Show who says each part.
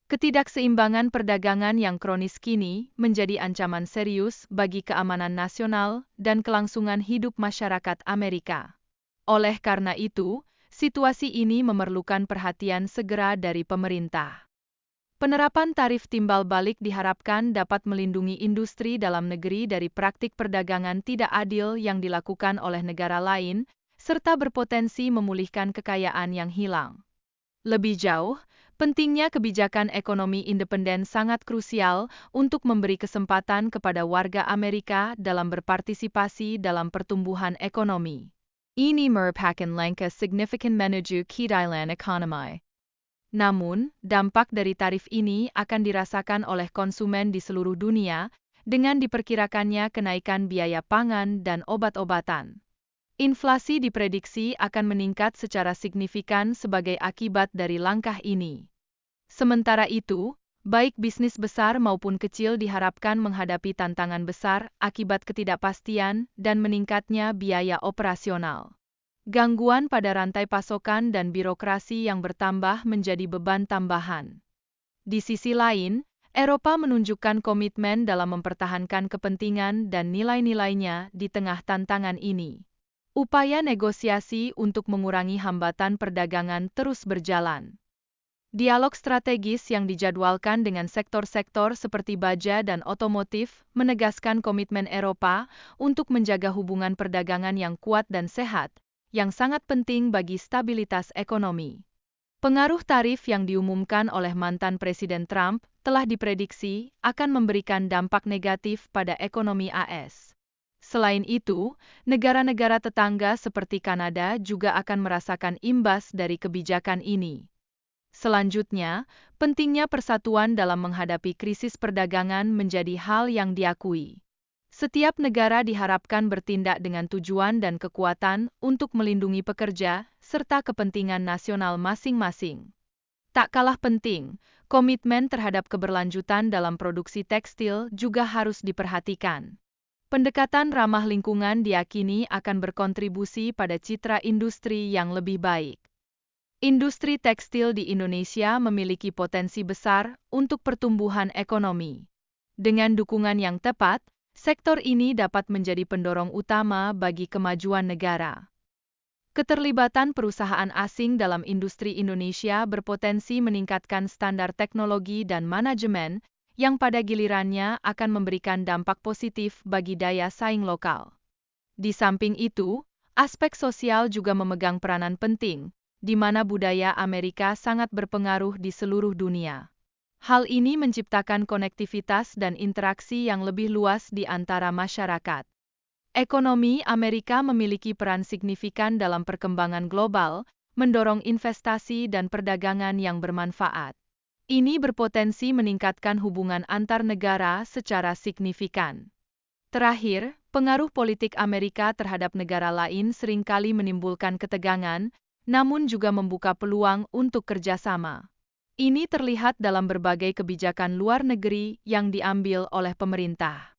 Speaker 1: Ketidakseimbangan perdagangan yang kronis kini menjadi ancaman serius bagi keamanan nasional dan kelangsungan hidup masyarakat Amerika. Oleh karena itu, situasi ini memerlukan perhatian segera dari pemerintah. Penerapan tarif timbal balik diharapkan dapat melindungi industri dalam negeri dari praktik perdagangan tidak adil yang dilakukan oleh negara lain, serta berpotensi memulihkan kekayaan yang hilang. Lebih jauh, pentingnya kebijakan ekonomi independen sangat krusial untuk memberi kesempatan kepada warga Amerika dalam berpartisipasi dalam pertumbuhan ekonomi. Ini merupakan langkah signifikan menuju keadilan ekonomi. Namun, dampak dari tarif ini akan dirasakan oleh konsumen di seluruh dunia, dengan diperkirakannya kenaikan biaya pangan dan obat-obatan. Inflasi diprediksi akan meningkat secara signifikan sebagai akibat dari langkah ini. Sementara itu, baik bisnis besar maupun kecil diharapkan menghadapi tantangan besar akibat ketidakpastian dan meningkatnya biaya operasional. Gangguan pada rantai pasokan dan birokrasi yang bertambah menjadi beban tambahan. Di sisi lain, Eropa menunjukkan komitmen dalam mempertahankan kepentingan dan nilai-nilainya di tengah tantangan ini. Upaya negosiasi untuk mengurangi hambatan perdagangan terus berjalan. Dialog strategis yang dijadwalkan dengan sektor-sektor seperti baja dan otomotif menegaskan komitmen Eropa untuk menjaga hubungan perdagangan yang kuat dan sehat, yang sangat penting bagi stabilitas ekonomi. Pengaruh tarif yang diumumkan oleh mantan Presiden Trump telah diprediksi akan memberikan dampak negatif pada ekonomi AS. Selain itu, negara-negara tetangga seperti Kanada juga akan merasakan imbas dari kebijakan ini. Selanjutnya, pentingnya persatuan dalam menghadapi krisis perdagangan menjadi hal yang diakui. Setiap negara diharapkan bertindak dengan tujuan dan kekuatan untuk melindungi pekerja serta kepentingan nasional masing-masing. Tak kalah penting, komitmen terhadap keberlanjutan dalam produksi tekstil juga harus diperhatikan. Pendekatan ramah lingkungan diyakini akan berkontribusi pada citra industri yang lebih baik. Industri tekstil di Indonesia memiliki potensi besar untuk pertumbuhan ekonomi. Dengan dukungan yang tepat, sektor ini dapat menjadi pendorong utama bagi kemajuan negara. Keterlibatan perusahaan asing dalam industri Indonesia berpotensi meningkatkan standar teknologi dan manajemen, yang pada gilirannya akan memberikan dampak positif bagi daya saing lokal. Di samping itu, aspek sosial juga memegang peranan penting, di mana budaya Amerika sangat berpengaruh di seluruh dunia. Hal ini menciptakan konektivitas dan interaksi yang lebih luas di antara masyarakat. Ekonomi Amerika memiliki peran signifikan dalam perkembangan global, mendorong investasi dan perdagangan yang bermanfaat. Ini berpotensi meningkatkan hubungan antar negara secara signifikan. Terakhir, pengaruh politik Amerika terhadap negara lain seringkali menimbulkan ketegangan, namun juga membuka peluang untuk kerjasama. Ini terlihat dalam berbagai kebijakan luar negeri yang diambil oleh pemerintah.